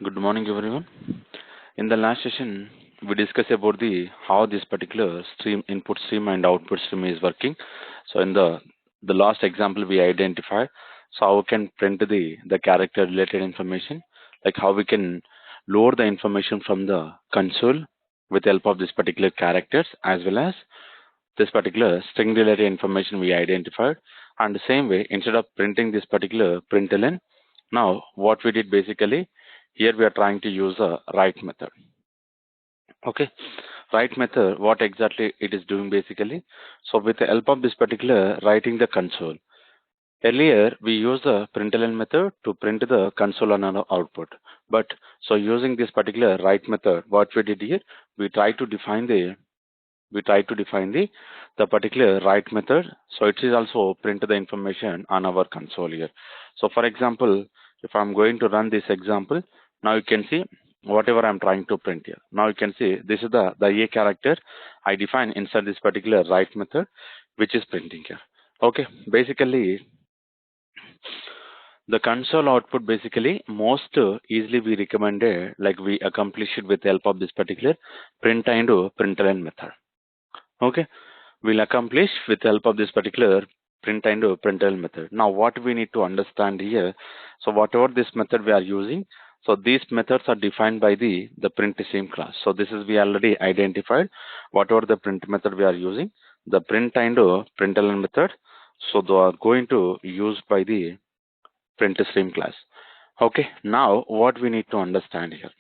Good morning, everyone. In the last session, we discussed about the how this particular stream, input stream and output stream is working. So in the last example, we identified so how we can print the character related information, like how we can load the information from the console with the help of this particular characters, as well as this particular string related information we identified. And the same way, instead of printing this particular println, now what we did basically, here we are trying to use a write method. Okay, write method, what exactly it is doing basically. So with the help of this particular writing the console, earlier we used the println method to print the console on our output. But so using this particular write method, what we did here, we try to define the particular write method, so it is also print the information on our console here. So for example, if I'm going to run this example, now you can see whatever I'm trying to print here. Now you can see this is the a character I define inside this particular write method, which is printing here. Okay, basically the console output basically most easily we recommended, like we accomplish it with the help of this particular print and println method. Okay, we'll accomplish with the help of this particular print and println method. Now what we need to understand here, so whatever this method we are using, so these methods are defined by the print stream class. So this is we already identified whatever the print method we are using, the print and println method, so they are going to use by the print stream class. Okay, now what we need to understand here,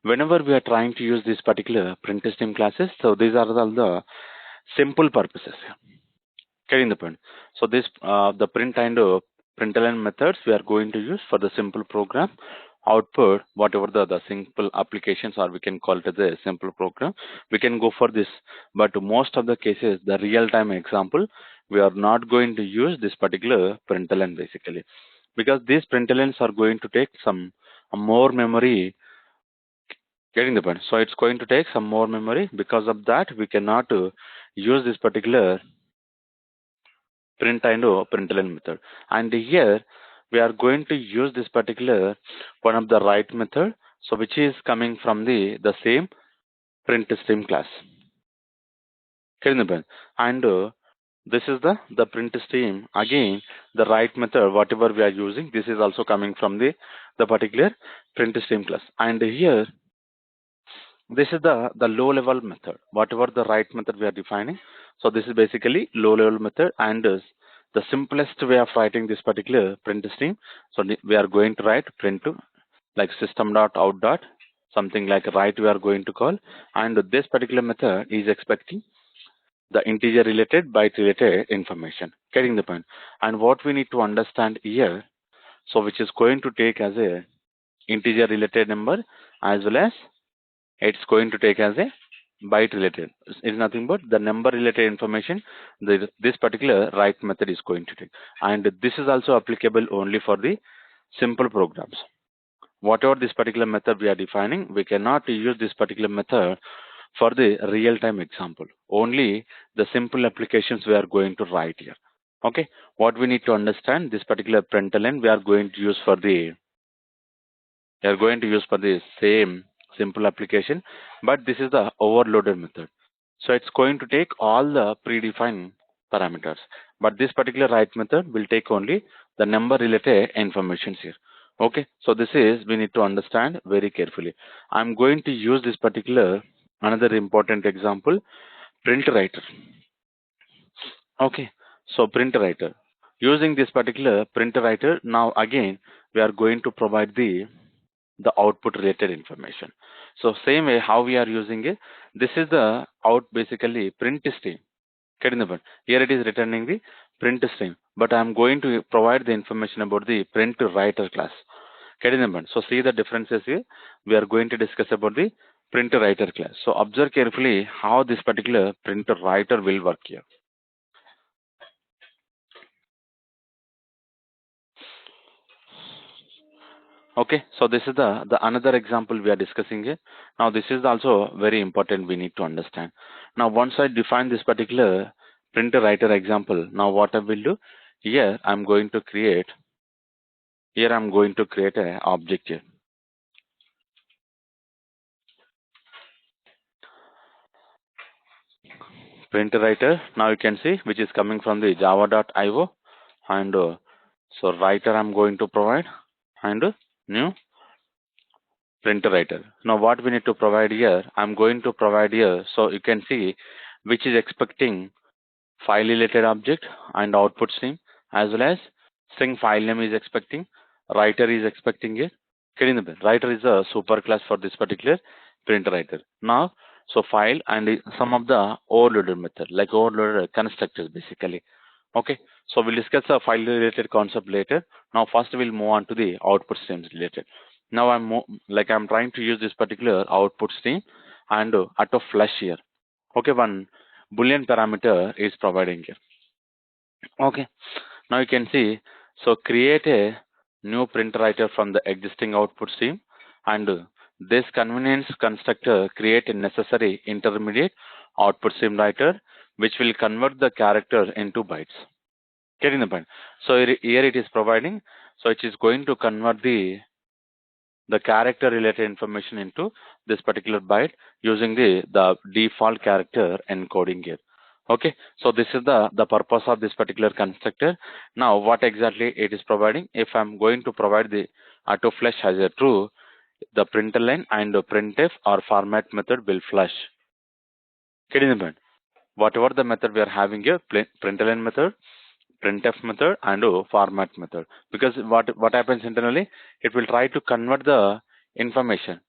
whenever we are trying to use this particular print stream classes, so these are all the simple purposes here. Getting the point. So this the print and println methods we are going to use for the simple program. Output, whatever the simple applications, or we can call it as a simple program, we can go for this. But most of the cases, the real-time example, we are not going to use this particular println basically, because these printlns are going to take some more memory. Getting the point. So it's going to take some more memory. Because of that, we cannot use this particular print and println method. And here we are going to use this particular one of the write method, so which is coming from the same print stream class. Getting the point. And this is the print stream. Again, the write method, whatever we are using, this is also coming from the particular print stream class. And here this is the low level method, whatever the write method we are defining. So this is basically low level method, and is the simplest way of writing this particular print stream. So we are going to write print to like system dot out dot something like write we are going to call, and this particular method is expecting the integer related byte related information. Getting the point. And what we need to understand here, so which is going to take as a integer related number, as well as it's going to take as a byte related. It's nothing but the number related information this particular write method is going to take. And this is also applicable only for the simple programs. Whatever this particular method we are defining, we cannot use this particular method for the real-time example. Only the simple applications we are going to write here. Okay, what we need to understand, this particular println we are going to use for the same simple application, but this is the overloaded method. So it's going to take all the predefined parameters, but this particular write method will take only the number related information here. Okay, so this is we need to understand very carefully. I'm going to use this particular another important example, print writer. Okay, so print writer, using this particular print writer, now again we are going to provide the output related information. So same way how we are using it, this is the out basically print stream. Getting the point. Here it is returning the print stream, but I'm going to provide the information about the print writer class. Getting the point. So see the differences here. We are going to discuss about the print writer class. So observe carefully how this particular print writer will work here. Okay, so this is the another example we are discussing here. Now this is also very important we need to understand. Now once I define this particular print writer example, now what I will do, here I'm going to create a object here. print writer. Now you can see which is coming from the java.io, and so writer I'm going to provide, and new print writer. Now what we need to provide here, I'm going to provide here, so you can see which is expecting file related object and output stream, as well as string file name is expecting, writer is expecting it. Getting the point? Writer is a superclass for this particular print writer. Now, so file and some of the overloaded method, like overloaded constructors basically. Okay, so we'll discuss the file related concept later. Now first we'll move on to the output streams related. Now I'm trying to use this particular output stream and auto flush here. Okay, one boolean parameter is providing here. Okay, now you can see, so create a new print writer from the existing output stream, and this convenience constructor create a necessary intermediate output stream writer which will convert the character into bytes. Getting the point? So here it is providing, so it is going to convert the character related information into this particular byte using the default character encoding here. Okay, so this is the purpose of this particular constructor. Now what exactly it is providing? If I'm going to provide the auto flush as a true, the println and the printf or format method will flush. Getting the point? Whatever the method we are having here, println method, printf method, and format method, because what happens internally, it will try to convert the information.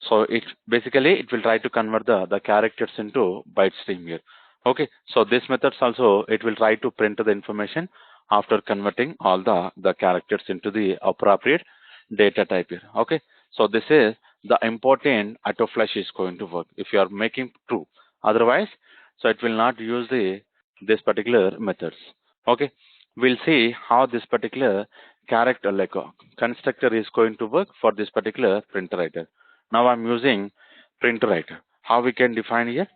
So it basically it will try to convert the characters into byte stream here. Okay, so this methods also it will try to print the information after converting all the characters into the appropriate data type here. Okay, so this is the important auto flush is going to work if you are making true. Otherwise, so it will not use this particular methods. Okay, we'll see how this particular character like constructor is going to work for this particular print writer. Now I'm using print writer. How we can define here?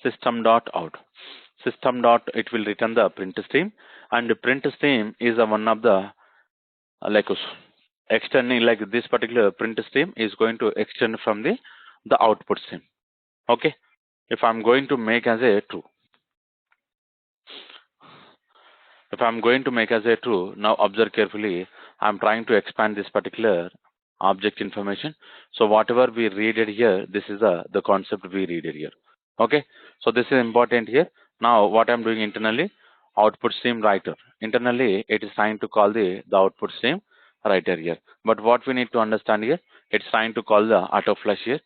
System dot out. System dot it will return the print stream, and the print stream is one of the like extending, like this particular print stream is going to extend from the output stream. Okay, if I'm going to make as a true, if I'm going to make as a true, now observe carefully, I'm trying to expand this particular object information. So whatever we read it here, this is the concept we read it here. Okay, so this is important here. Now what I'm doing internally, output stream writer. Internally, it is trying to call the output stream writer here. But what we need to understand here, it's trying to call the auto flush here.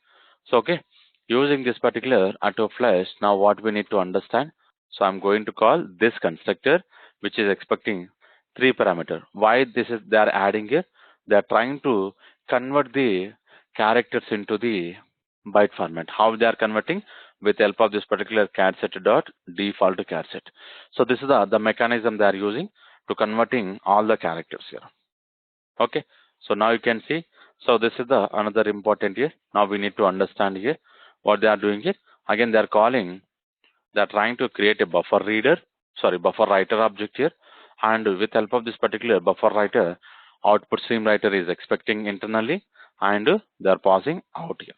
So okay, using this particular auto flush, now what we need to understand. So I'm going to call this constructor which is expecting three parameter. Why this is they are adding here? They are trying to convert the characters into the byte format. How they are converting? With help of this particular cat set dot default cat set. So this is the mechanism they are using to converting all the characters here. Okay. So now you can see. So this is the another important here. Now we need to understand here what they are doing here. Again, they are calling. They are trying to create a buffer reader, sorry, buffer writer object here, and with help of this particular buffer writer, output stream writer is expecting internally, and they are passing out here.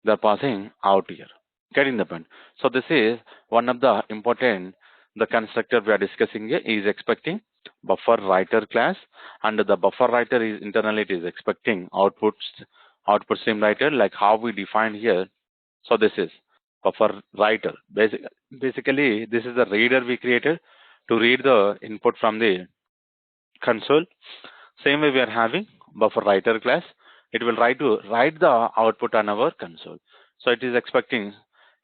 They are passing out here. Getting the point? So this is one of the important the constructor we are discussing here is expecting buffer writer class, and the buffer writer is internally it is expecting output stream writer, like how we define here. So this is buffer writer. Basically, this is the reader we created to read the input from the console. Same way we are having buffer writer class. It will try to write the output on our console. So it is expecting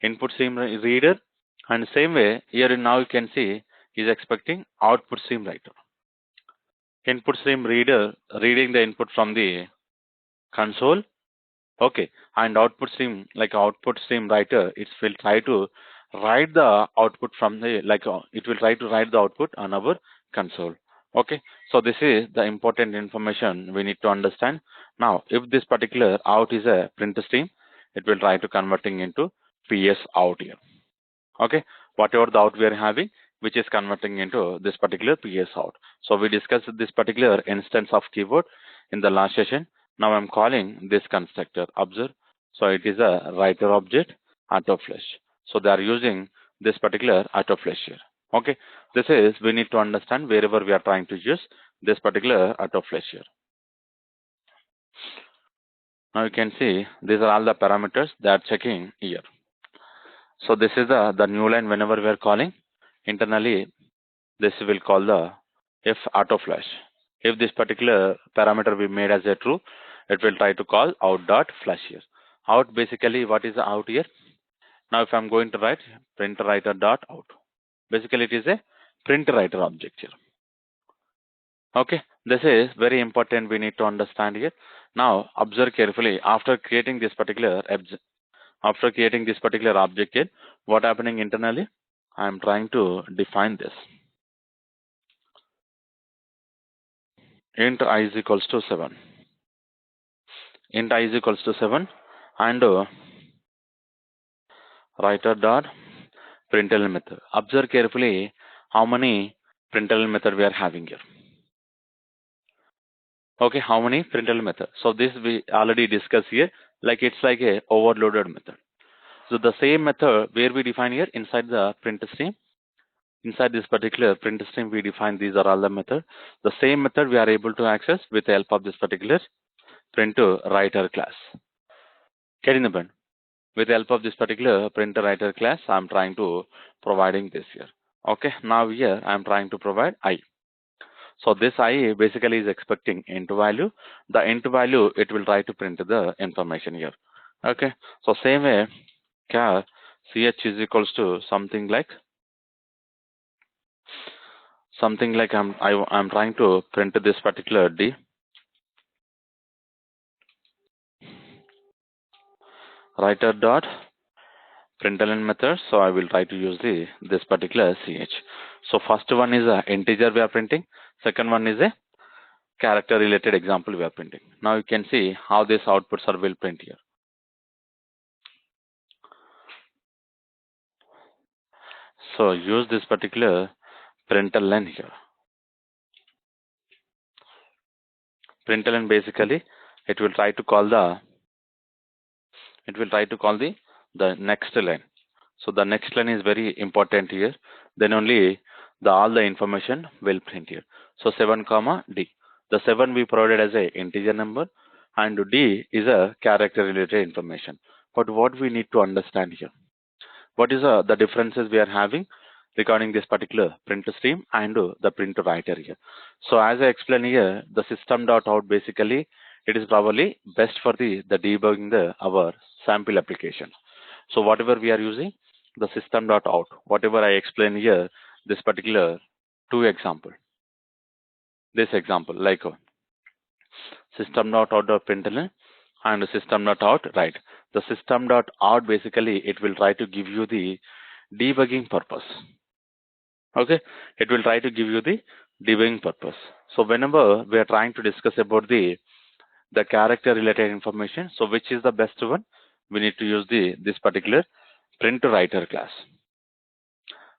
input stream reader, and same way here now you can see is expecting output stream writer. Input stream reader reading the input from the console. Okay, and output stream, like output stream writer, it will try to write the output from the it will try to write the output on our console. Okay, so this is the important information we need to understand. Now if this particular out is a print stream, it will try to converting into ps out here. Okay, whatever the out we are having, which is converting into this particular ps out. So we discussed this particular instance of keyboard in the last session. Now I'm calling this constructor. Observe. So it is a writer object autoflush. So they are using this particular autoflush here. Okay. This is we need to understand wherever we are trying to use this particular autoflush here. Now you can see these are all the parameters they are checking here. So this is the new line whenever we are calling. Internally, this will call the if autoflush. If this particular parameter we made as a true, it will try to call out dot flush here. Out basically what is the out here? Now if I'm going to write print writer dot out, basically it is a print writer object here. Okay, this is very important. We need to understand here. Now observe carefully after creating this particular object here, what happening internally? I am trying to define this. Int I is equals to 7. Int I is equals to 7 and writer dot println method. Observe carefully how many println method we are having here. Okay, how many println method? So this we already discussed here, like it's like a overloaded method. So the same method where we define here inside the print stream. Inside this particular print stream, we define these are all the method. The same method we are able to access with the help of this particular print writer class. Getting the point? With the help of this particular print writer class, I'm trying to providing this here. Okay, now here I'm trying to provide I. So this I basically is expecting int value. The int value it will try to print the information here. Okay, so same way, char ch is equals to something like I'm trying to print this particular d writer dot println method. So I will try to use this particular ch. So first one is a integer we are printing. Second one is a character related example we are printing. Now you can see how these outputs are will print here. So use this particular println here. Println basically it will try to call the next line. So the next line is very important here. Then only all the information will print here. So 7 comma d. The 7 we provided as a integer number and d is a character related information. But what we need to understand here, what is the differences we are having regarding this particular print stream and the print writer here. So as I explained here, the system dot out basically it is probably best for the debugging our sample application. So whatever we are using the system dot out, whatever I explain here, this particular two example, this example like system dot out dot println and system dot out, right? The system dot out basically it will try to give you the debugging purpose. Okay, it will try to give you the debugging purpose. So whenever we are trying to discuss about the character related information, so which is the best one? We need to use this particular print writer class.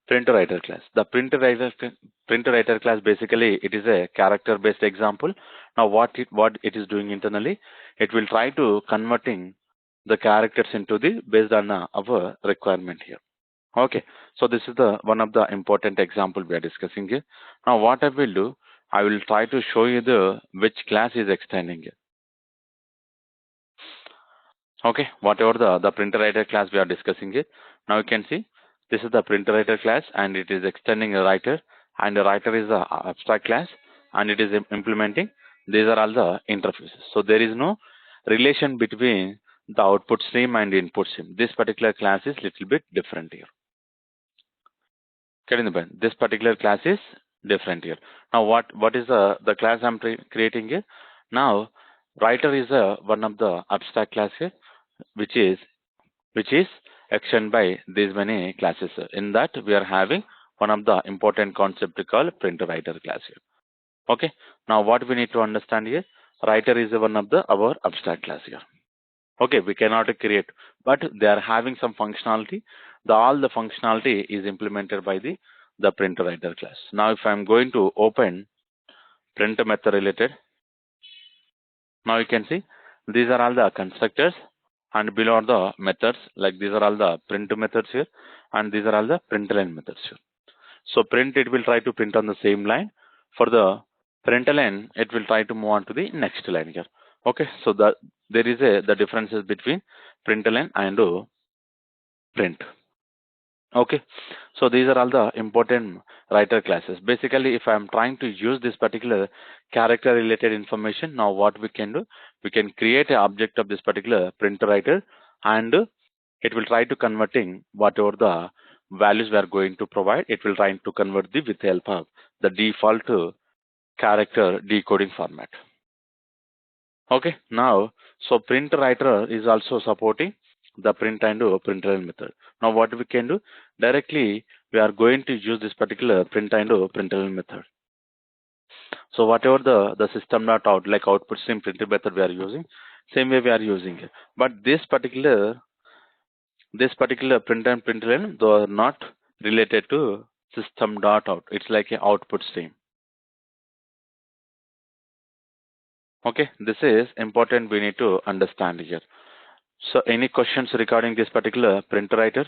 Print writer class. The print writer class basically it is a character based example. Now what it is doing internally, it will try to converting the characters into the based on our requirement here. Okay, so this is the one of the important example we are discussing here. Now what I will do, I will try to show you the which class is extending here. Okay, whatever the printer writer class we are discussing here. Now you can see this is the printer writer class and it is extending a writer, and the writer is the abstract class and it is implementing. These are all the interfaces. So there is no relation between the output stream and input stream. This particular class is little bit different here. Getting the point? This particular class is different here. Now what is the class I'm creating here? Now writer is one of the abstract class here, which is extended by these many classes. In that we are having one of the important concept called printer writer class here. Okay. Now what we need to understand here, writer is one of our abstract class here. Okay, we cannot create, but they are having some functionality. All the functionality is implemented by the printer writer class. Now if I'm going to open print method related, Now you can see these are all the constructors, and below are the methods, like these are all the print methods here, and these are all the println methods here. So print, it will try to print on the same line. For the println, it will try to move on to the next line here. Okay, so there is the differences between println and print. Okay, so these are all the important writer classes. Basically, if I'm trying to use this particular character related information, now what we can do, we can create an object of this particular printer writer, and it will try to converting whatever the values we are going to provide. It will try to convert with the help of the default character decoding format. Okay, now, so print writer is also supporting the print and println method. Now what we can do, directly we are going to use this particular print and println method. So whatever the system dot out, like output stream print method we are using, same way we are using it. But this particular print and println, they are not related to system dot out. It's like an output stream. Okay, this is important, we need to understand here. So any questions regarding this particular printer writer?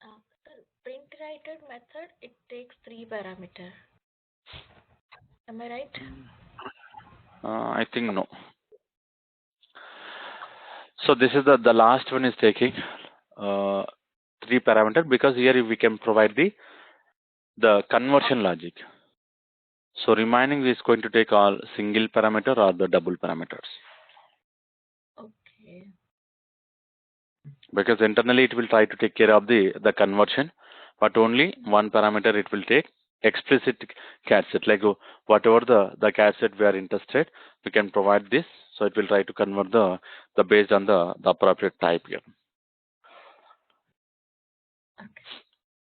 Sir, print writer method, it takes 3 parameter. Am I right? I think no. So this is the last one is taking 3 parameter, because here we can provide the conversion logic. So remaining is going to take all single parameter or the double parameters. Okay. Because internally it will try to take care of the conversion, but only one parameter it will take explicit cat set, like whatever the cat set we are interested, we can provide this, so it will try to convert the based on the appropriate type here.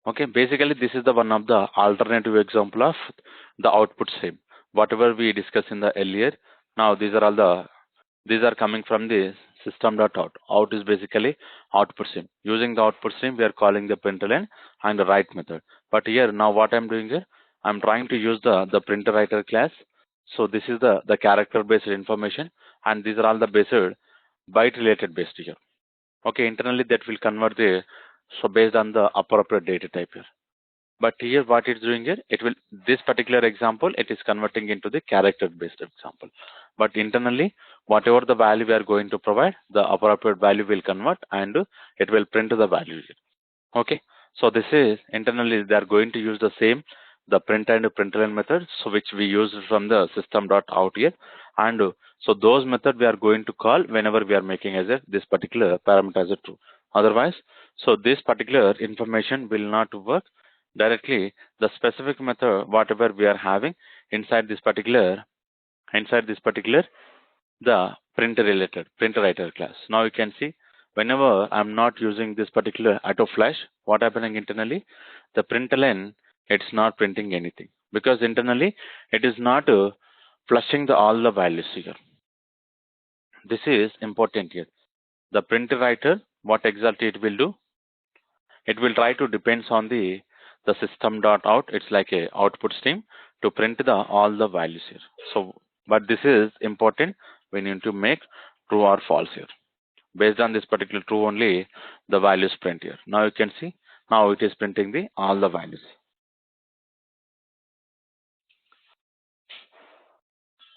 Okay, basically this is the one of the alternative example of the output stream, whatever we discussed in the earlier. Now these are all these are coming from the system.out. Out is basically output stream. Using the output stream, we are calling the println and the write method. But here, now what I'm doing here, I'm trying to use the printer writer class. So this is the character based information, and these are all the based byte related based here. Okay, internally that will convert so based on the appropriate data type here. But here what it's doing here, it will, this particular example, it is converting into the character based example. But internally, whatever the value we are going to provide, the appropriate value will convert, and it will print the value here. Okay, so this is internally they are going to use the same, the print and println method, so which we use from the system dot out here. And so those method we are going to call whenever we are making as a this particular parameter as a true. Otherwise, so this particular information will not work directly. The specific method whatever we are having inside this particular the print writer class. Now you can see whenever I'm not using this particular auto flash, what happening internally, the println, it's not printing anything, because internally it is not flushing all the values here. This is important here. The print writer, what exactly it will do, it will try to depends on the system dot out. It's like a output stream to print all the values here. So but this is important, we need to make true or false here. Based on this particular true only, the values print here. Now you can see, now it is printing all the values.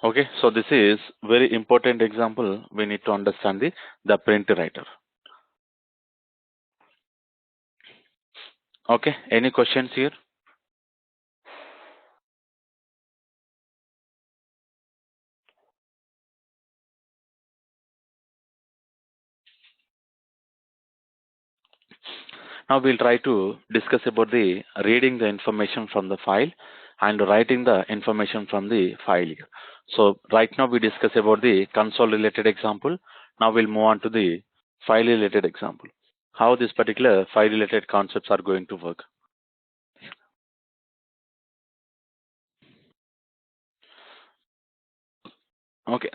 Okay, so this is very important example, we need to understand the print writer. Okay, any questions here? Now we'll try to discuss about the reading the information from the file and writing the information from the file here. So right now we discuss about the console related example. Now we'll move on to the file related example. How this particular file related concepts are going to work. Okay.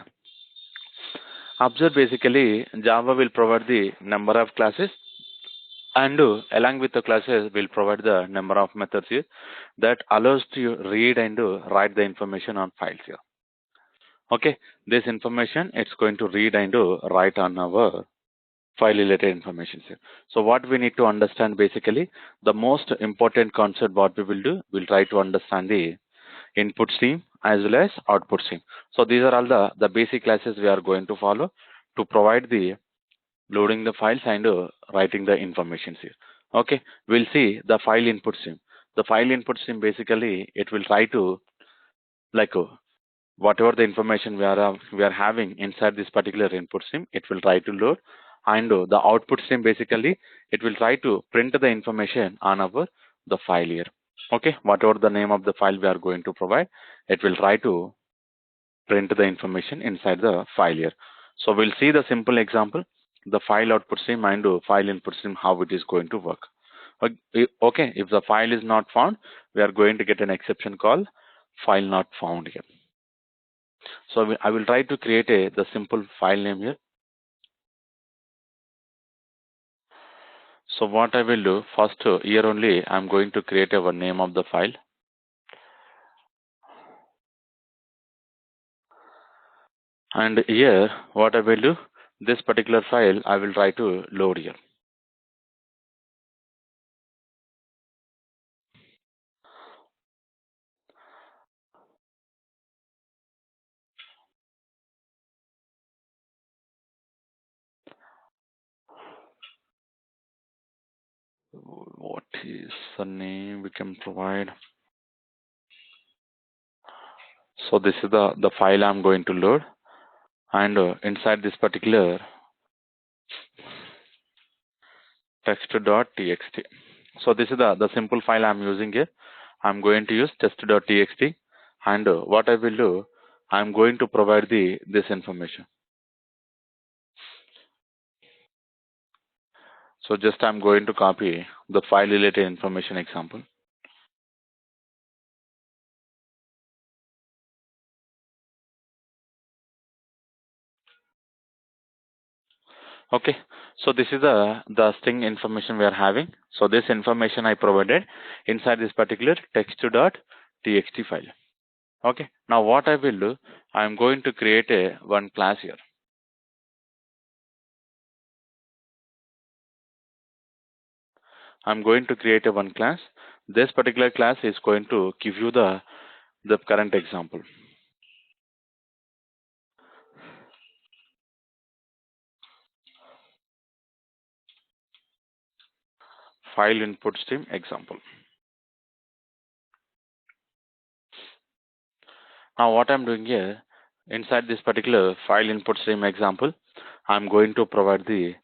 Observe basically Java will provide the number of classes, and along with the classes will provide the number of methods here that allows to read and write the information on files here. Okay, this information it's going to read and write on our file related information here. So what we need to understand basically, the most important concept what we will do, we'll try to understand the input stream as well as output stream. So these are all the basic classes we are going to follow to provide the loading the files and writing the information here. Okay, we'll see the file input stream. The file input stream basically it will try to like whatever the information we are having inside this particular input stream, it will try to load, and the output stream basically it will try to print the information on our the file here. Okay, whatever the name of the file we are going to provide, it will try to print the information inside the file here. So we'll see the simple example, the file output stream and file input stream, how it is going to work. Okay, if the file is not found, we are going to get an exception called file not found here. So I will try to create the simple file name here. So what I will do first, here only I'm going to create a name of the file, and here what I will do, this particular file I will try to load here. What is the name we can provide? So this is the file I'm going to load, and inside this particular text.txt. So this is the simple file I'm using here. I'm going to use test.txt, and what I will do, I'm going to provide this information. So just I'm going to copy the file related information example. Okay, so this is the string information we are having. So this information I provided inside this particular text.txt file. Okay, now what I will do, I'm going to create one class here. I'm going to create a one class. This particular class is going to give you the current example. File input stream example. Now what I'm doing here, inside this particular file input stream example, I'm going to provide the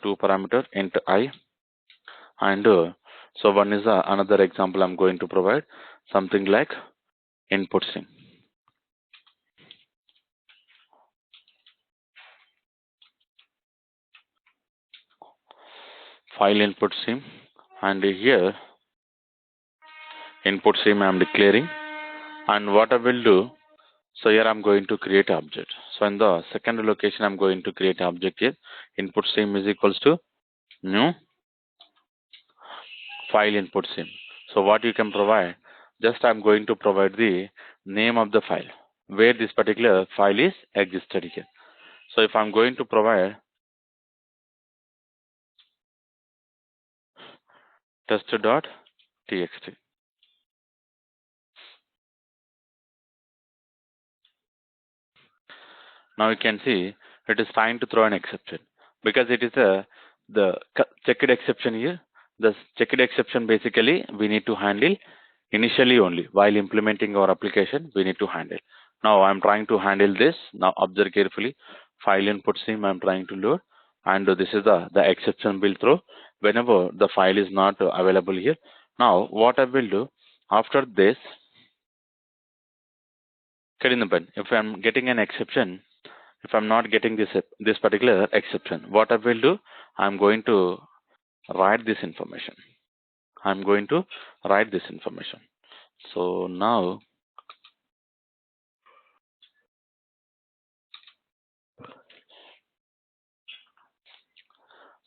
two parameter int I, and so one is another example I'm going to provide something like input stream. File input stream, and here input stream I'm declaring, and what I will do, so here I'm going to create object. So in the second location I'm going to create object here. Input stream is equals to new file input stream. So what you can provide, just I'm going to provide the name of the file where this particular file is existed here. So if I'm going to provide test.txt, now you can see it is trying to throw an exception because it is the checked exception here. The checked exception basically we need to handle initially only while implementing our application we need to handle. Now I'm trying to handle this. Now observe carefully. File input stream I'm trying to load, and this is the exception will throw whenever the file is not available here. Now what I will do after this, if I'm getting an exception, if I'm not getting this particular exception, what I will do, I'm going to write this information. I'm going to write this information. So now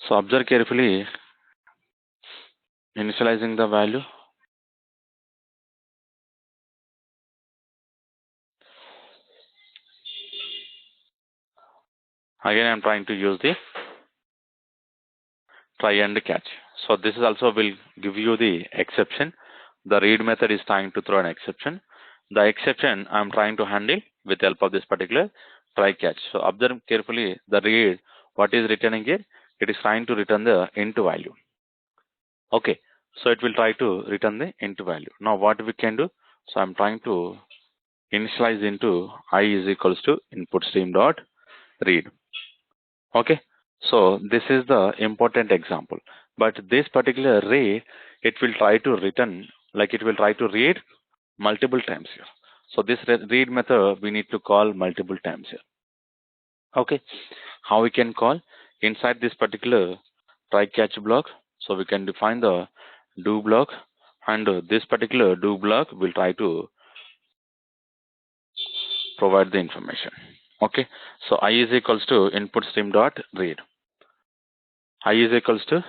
So observe carefully, initializing the value. Again, I'm trying to use the try and catch. So this is also will give you the exception. The read method is trying to throw an exception. The exception I'm trying to handle with help of this particular try catch. So observe carefully the read, what is returning here? It is trying to return the int value. Okay, so it will try to return the int value. Now what we can do? So I'm trying to initialize into I is equals to input stream dot read. Okay, so this is the important example. But this particular read, it will try to return, like it will try to read multiple times here. So this read method we need to call multiple times here. Okay, how we can call inside this particular try catch block? So we can define the do block, and this particular do block will try to provide the information. Okay, so I is equals to input stream dot read. I is equals to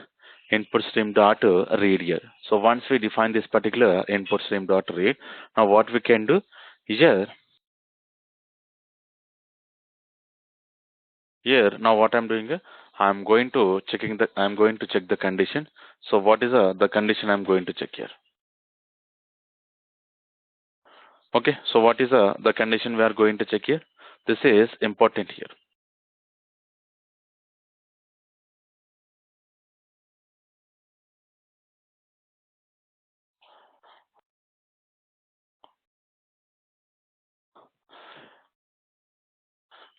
input stream dot read here. So once we define this particular input stream dot read, now what we can do here now what I'm doing here, I'm going to check the condition. So what is the condition I'm going to check here? Okay, so what is the condition we are going to check here? This is important here.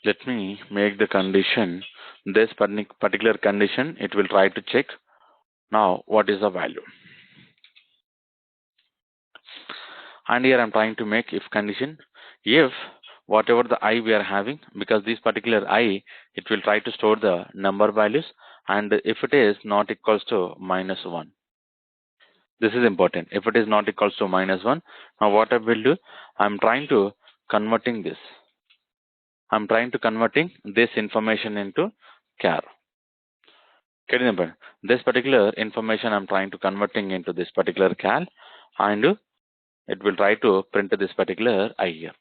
Let me make the condition. This particular condition, it will try to check now what is the value. And here I'm trying to make if condition. If whatever the I we are having, because this particular I, it will try to store the number values, and if it is not equals to -1. This is important. If it is not equals to -1, now what I will do, I'm trying to converting this. I'm trying to converting this information into char. Getting the point? This particular information I'm trying to converting into this particular cal, and it will try to print this particular I here.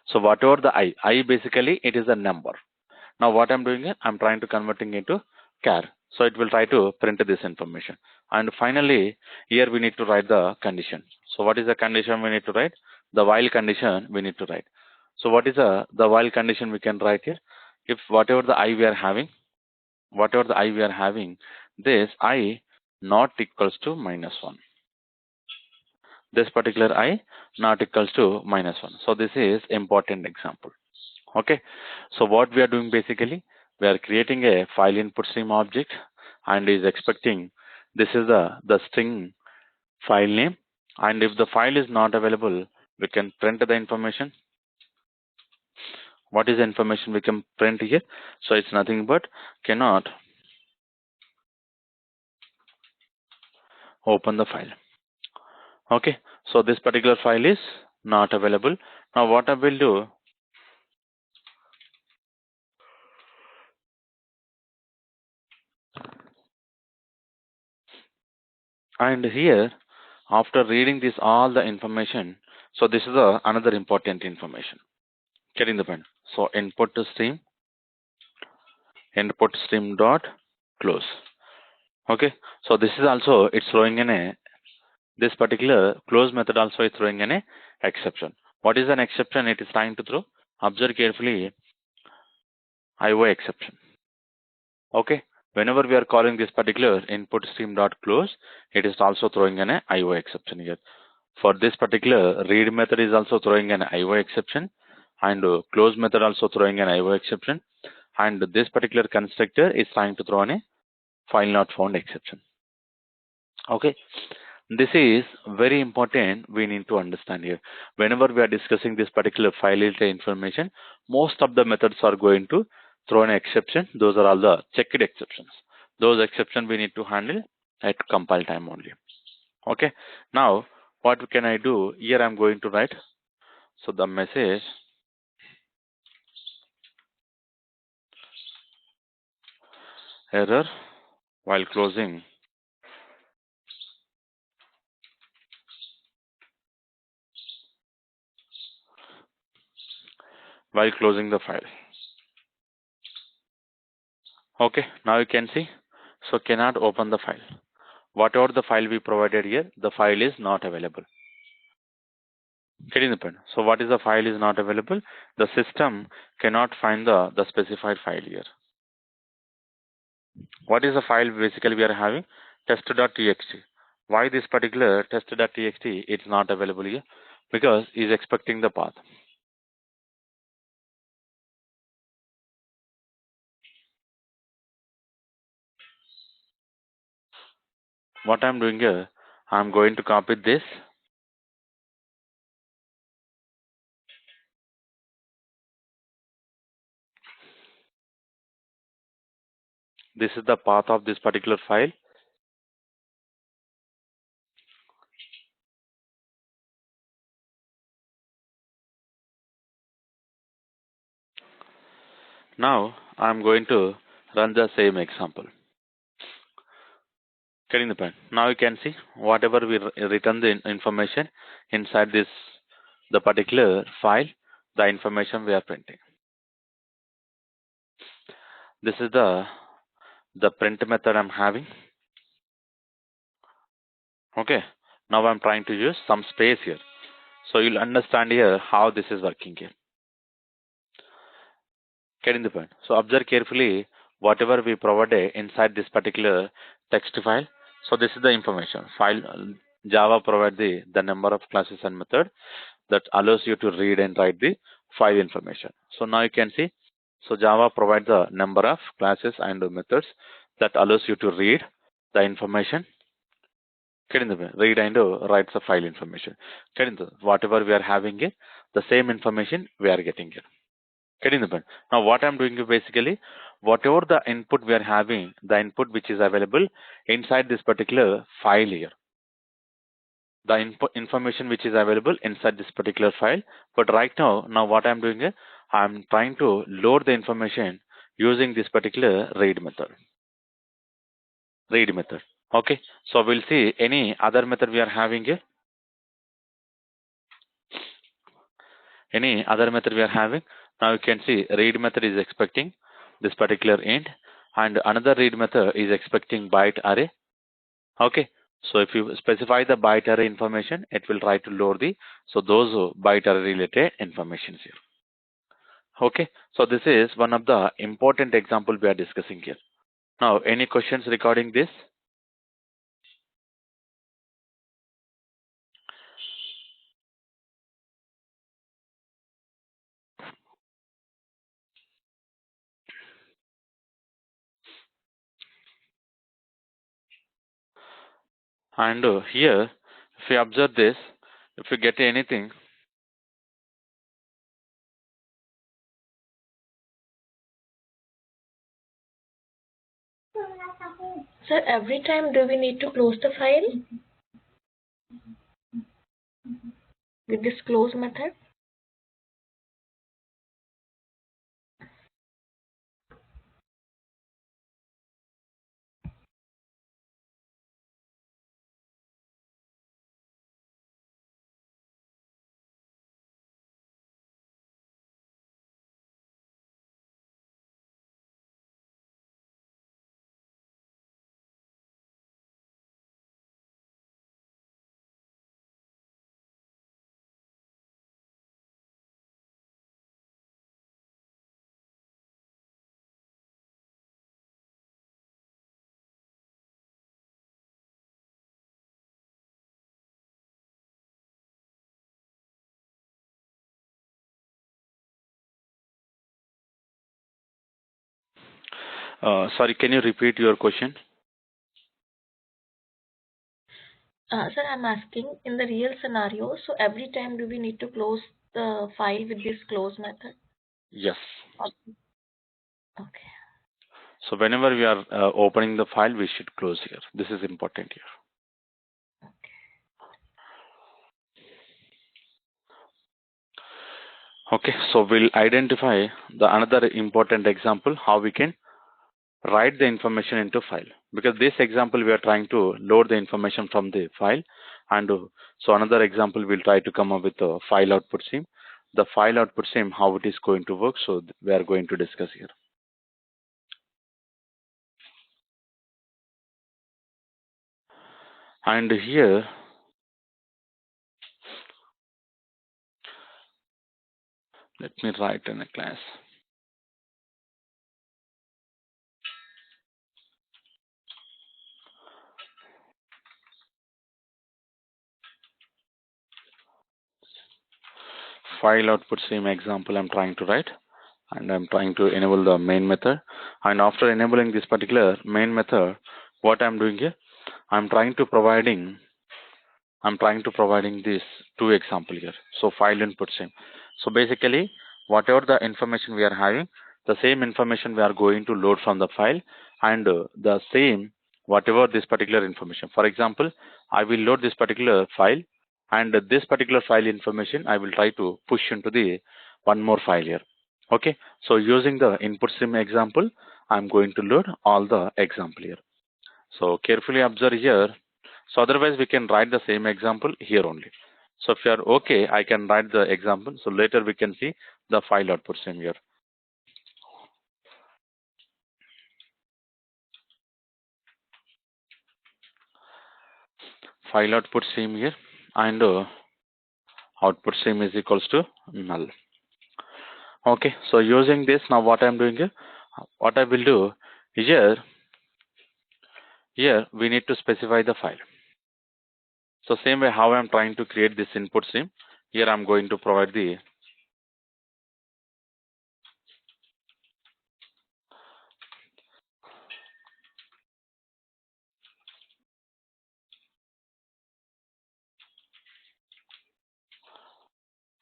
So whatever the I basically it is a number. Now what I'm doing is I'm trying to converting into char. So it will try to print this information. And finally, here we need to write the condition. So what is the condition we need to write? The while condition we need to write. So what is the while condition we can write here? If whatever the I we are having, this I not equals to -1. This particular I not equals to -1. So this is important example. Okay. So what we are doing basically, we are creating a file input stream object and is expecting this is the string file name. And if the file is not available, we can print the information. What is the information we can print here? So it's nothing but cannot open the file. Okay, so this particular file is not available. Now what I will do, and here after reading this all the information, so this is another important information. Getting the point? So input stream dot close. Okay, so this is also it's throwing in a this particular close method also is throwing in a exception. What is an exception? It is trying to throw. Observe carefully IO exception. Okay, whenever we are calling this particular input stream dot close, it is also throwing an IO exception here. For this particular read method is also throwing an IO exception, and close method also throwing an IO exception, and this particular constructor is trying to throw in a file not found exception. Okay, this is very important. We need to understand here. Whenever we are discussing this particular file information, most of the methods are going to throw an exception. Those are all the checked exceptions. Those exceptions we need to handle at compile time only. Okay. Now, what can I do? Here I'm going to write. So the message error while closing the file. Okay, now you can see. So cannot open the file. Whatever the file we provided here, the file is not available. Getting the point. So what is the file is not available? The system cannot find the specified file here. What is the file basically we are having? Test.txt. Why this particular test.txt it's not available here? Because is expecting the path. What I'm doing here, I'm going to copy this. This is the path of this particular file. Now I'm going to run the same example. Getting the point. Now you can see whatever we return the information inside this the particular file, the information we are printing. This is the print method I'm having. Okay. Now I'm trying to use some space here. So you'll understand here how this is working here. Getting the point. So observe carefully whatever we provided inside this particular text file. So this is the information. File Java provide the number of classes and method that allows you to read and write the file information. So now you can see. So Java provides the number of classes and methods that allows you to read the information. Getting the point. Read and write the file information. Getting the whatever we are having here, the same information we are getting here. Getting the point. Now what I'm doing is basically whatever the input we are having, the input which is available inside this particular file here. The input information which is available inside this particular file. But right now what I'm doing is I'm trying to load the information using this particular read method. Read method. Okay. So we'll see any other method we are having here. Any other method we are having. Now you can see read method is expecting this particular int, and another read method is expecting byte array. Okay. So if you specify the byte array information, it will try to load those byte array related informations here. Okay. So this is one of the important example we are discussing here. Now, any questions regarding this? And here, if you observe this, if you get anything, Sir, every time do we need to close the file with this close method? sorry, can you repeat your question? Sir, I'm asking in the real scenario, so every time do we need to close the file with this close method? Yes. Okay. So whenever we are opening the file, we should close here. This is important here. Okay, so we'll identify the another important example how we can write the information into file, because this example we are trying to load the information from the file. And so another example we'll try to come up with a file output stream. The file output stream, how it is going to work, so we are going to discuss here. And here, let me write in a class. File output stream example I'm trying to write, and I'm trying to enable the main method. And after enabling this particular main method, what I'm doing here, I'm trying to providing this two example here. So file input stream. So basically, whatever the information we are having, the same information we are going to load from the file, and the same whatever this particular information. For example, I will load this particular file, and this particular file information I will try to push into the one more file here. Okay. So using the input stream example, I'm going to load all the example here. So carefully observe here. So otherwise we can write the same example here only. So if you are okay, I can write the example. So later we can see the file output stream here. File output stream here, and output stream is equals to null. Okay. So using this, now what I'm doing here, what I will do here we need to specify the file. So same way how I'm trying to create this input stream, here I'm going to provide the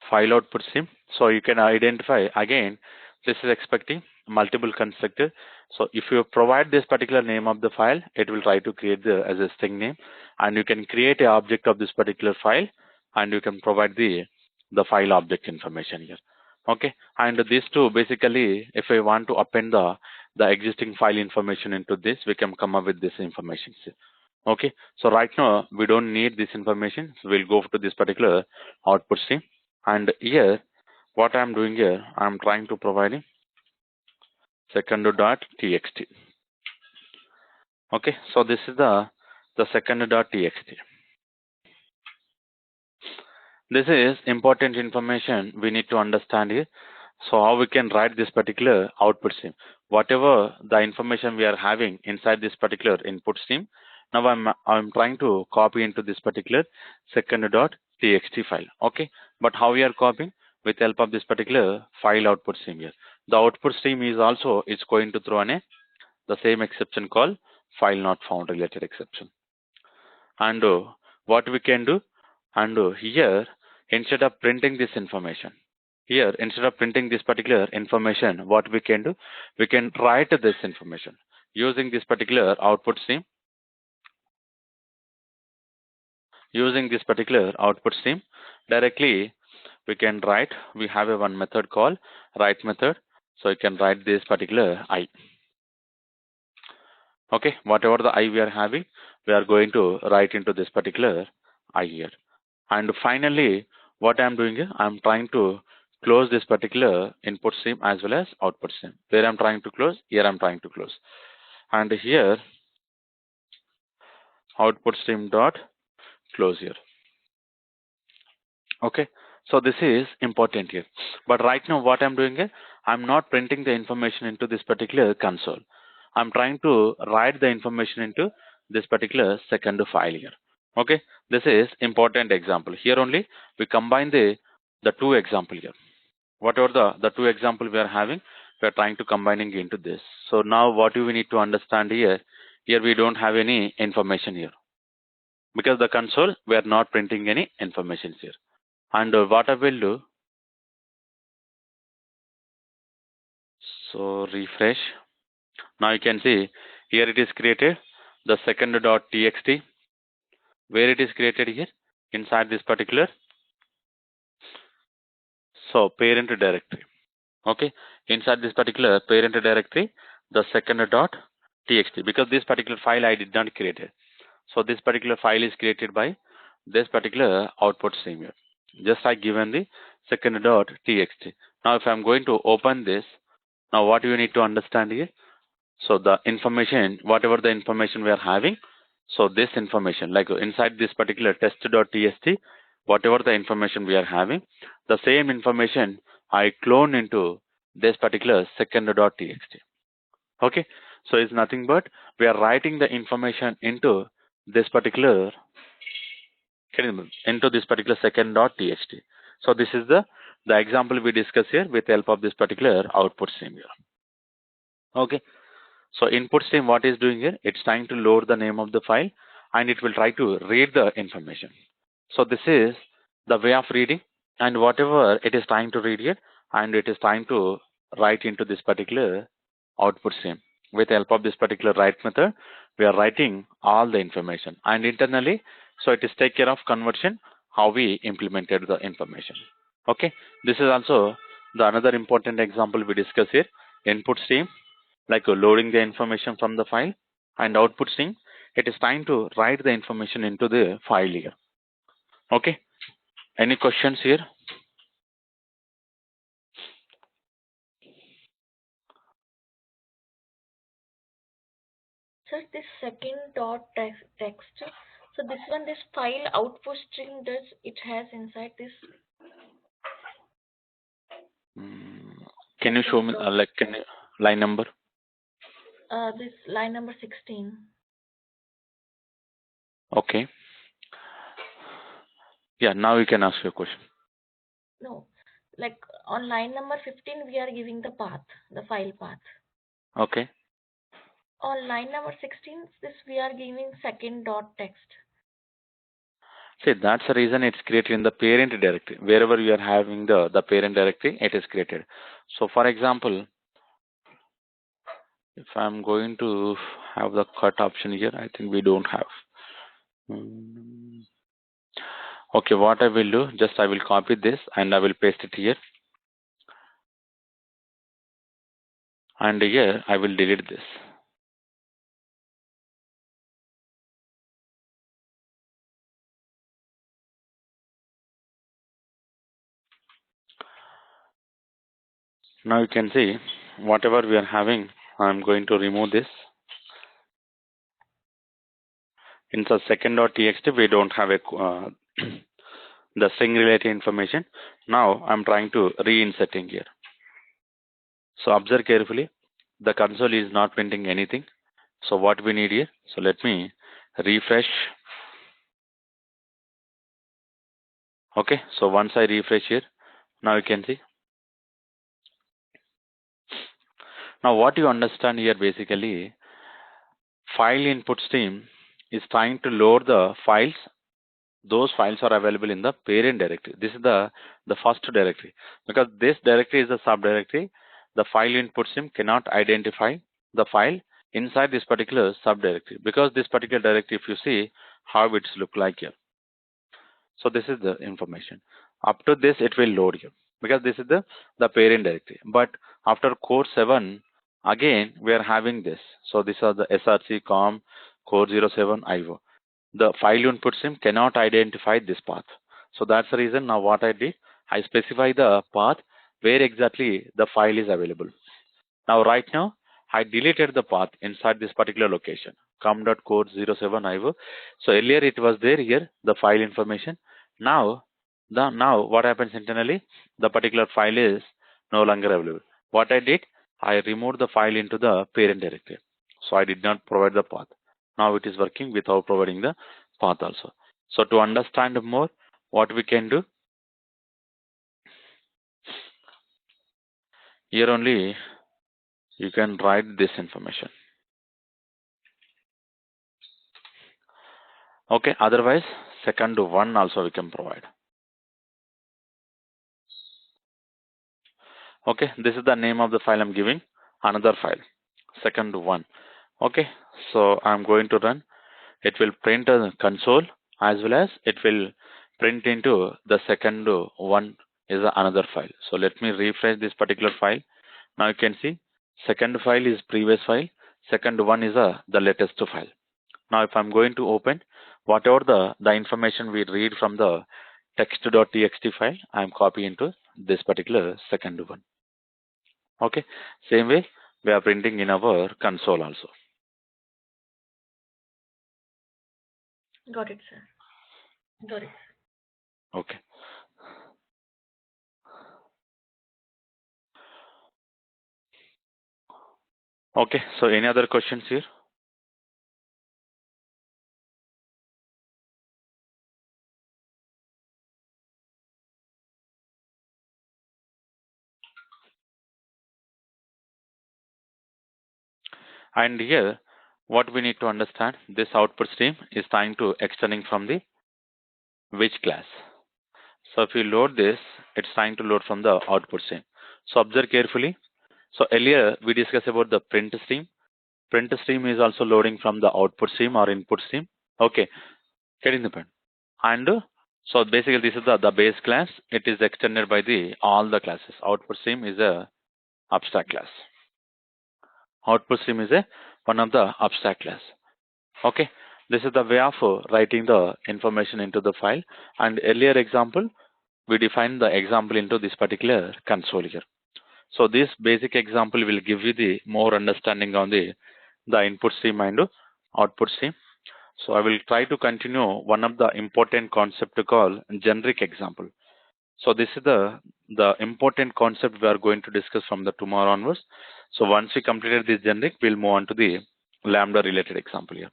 file output stream. So you can identify again, this is expecting multiple constructor. So if you provide this particular name of the file, it will try to create the as a string name, and you can create a object of this particular file, and you can provide the file object information here. Okay. And these two, basically if I want to append the existing file information into this, we can come up with this information here. Okay. So right now we don't need this information, so we'll go to this particular output stream. And here, what I'm doing here, I'm trying to provide a second.txt. Okay, so this is the second.txt. This is important information we need to understand here. So how we can write this particular output stream. Whatever the information we are having inside this particular input stream, now I'm trying to copy into this particular second.txt file. Okay, but how we are copying? With help of this particular file output stream here. The output stream is also going to throw the same exception called file not found related exception. And what we can do, and here instead of printing this information, here instead of printing this particular information, what we can do, we can write this information using this particular output stream. Using this particular output stream directly, we can write, we have a one method called write method. So you can write this particular I. Okay, whatever the I we are having, we are going to write into this particular I here. And finally, what I'm doing here, I'm trying to close this particular input stream as well as output stream. Where I'm trying to close, here I'm trying to close. And here, output stream dot close here. Okay, so this is important here. But right now, what I'm doing here, I'm not printing the information into this particular console. I'm trying to write the information into this particular second file here. Okay, this is important example. Here only we combine the two example here. Whatever the two example we are having, we are trying to combining into this. So now what do we need to understand here? Here we don't have any information here, because the console we are not printing any information here. And what I will do, so refresh. Now you can see here it is created the second.txt. Where it is created here? Inside this particular, so parent directory. Okay, inside this particular parent directory, the second dot txt, because this particular file I did not create it. So this particular file is created by this particular output stream here. Just I given the second dot txt. Now if I'm going to open this, now what you need to understand here, so the information, whatever the information we are having, so this information, like inside this particular test.txt, whatever the information we are having, the same information I clone into this particular second.txt. Okay, so it's nothing but we are writing the information into this particular second.txt. So this is the example we discuss here with the help of this particular output stream here. Okay. So input stream, what is doing here? It's trying to load the name of the file and it will try to read the information. So this is the way of reading, and whatever it is trying to read here, and it is trying to write into this particular output stream. With the help of this particular write method, we are writing all the information, and internally, so it is take care of conversion, how we implemented the information. Okay, this is also the another important example we discuss here. Input stream, like loading the information from the file, and output stream, it is trying to write the information into the file here. Okay, any questions here? Sir, this second dot text. So this one, this file output string, does it has inside this Can you show second me dot? line number? This line number 16. Okay, yeah, now you can ask your question. No, like on line number 15, we are giving the path, the file path. Okay, On line number 16, this we are giving second dot text. see, that's the reason it's created in the parent directory. Wherever you are having the parent directory, it is created. So for example, if I'm going to have the cut option here, I think we don't have. Hmm. Okay, what I will do, just I will copy this and I will paste it here, and here I will delete this. Now you can see whatever we are having, I'm going to remove this. In the second.txt, we don't have a the string related information. Now I'm trying to reinserting here. So observe carefully. The console is not printing anything. So what we need here? So let me refresh. Okay. So once I refresh here, now you can see. Now what you understand here basically, file input stream is trying to load the files. Those files are available in the parent directory. This is the first directory, because this directory is a subdirectory. The file input stream cannot identify the file inside this particular subdirectory, because this particular directory, if you see how it's look like here. So this is the information. Up to this, it will load here, because this is the parent directory. But after core 7, again we are having this. So these are the src com core 07 IO. The file input stream cannot identify this path. So that's the reason now what I did, I specify the path where exactly the file is available. Now right now, I deleted the path inside this particular location, com.core07 IO. So earlier it was there here, the file information. Now, now what happens internally, the particular file is no longer available. What I did, I removed the file into the parent directory. So I did not provide the path. Now it is working without providing the path also. So to understand more, what we can do, here only you can write this information. Okay, otherwise second one also we can provide. Okay, this is the name of the file I'm giving, another file, second one. Okay, so I'm going to run. It will print a console, as well as it will print into the second one is another file. So let me refresh this particular file. Now you can see second file is previous file, Second one is the latest file. Now if I'm going to open whatever the information we read from the text.txt file, I'm copying into this particular second one. Okay, same way we are printing in our console also. Got it, sir. Okay. Okay, so any other questions here? And here, what we need to understand, this output stream is trying to extending from the which class. So if you load this, it's trying to load from the output stream. So observe carefully. So earlier we discussed about the print stream. Print stream is also loading from the output stream or input stream. Okay, getting the point. And so basically this is the base class. It is extended by the all the classes. Output stream is a abstract class. Output stream is a one of the abstract class. Okay, this is the way of writing the information into the file. And earlier example, we defined the example into this particular console here. So this basic example will give you the more understanding on the input stream and output stream. So I will try to continue one of the important concept to call generic example. So this is the important concept we are going to discuss from the tomorrow onwards. So once we completed this generic, we'll move on to the lambda related example here.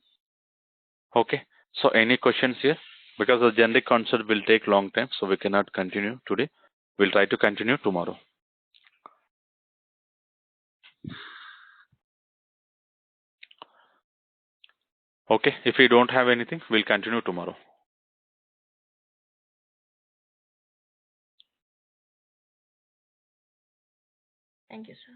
Okay. So any questions here? Because the generic concept will take long time, so we cannot continue today. We'll try to continue tomorrow. Okay. If we don't have anything, we'll continue tomorrow. Thank you, sir.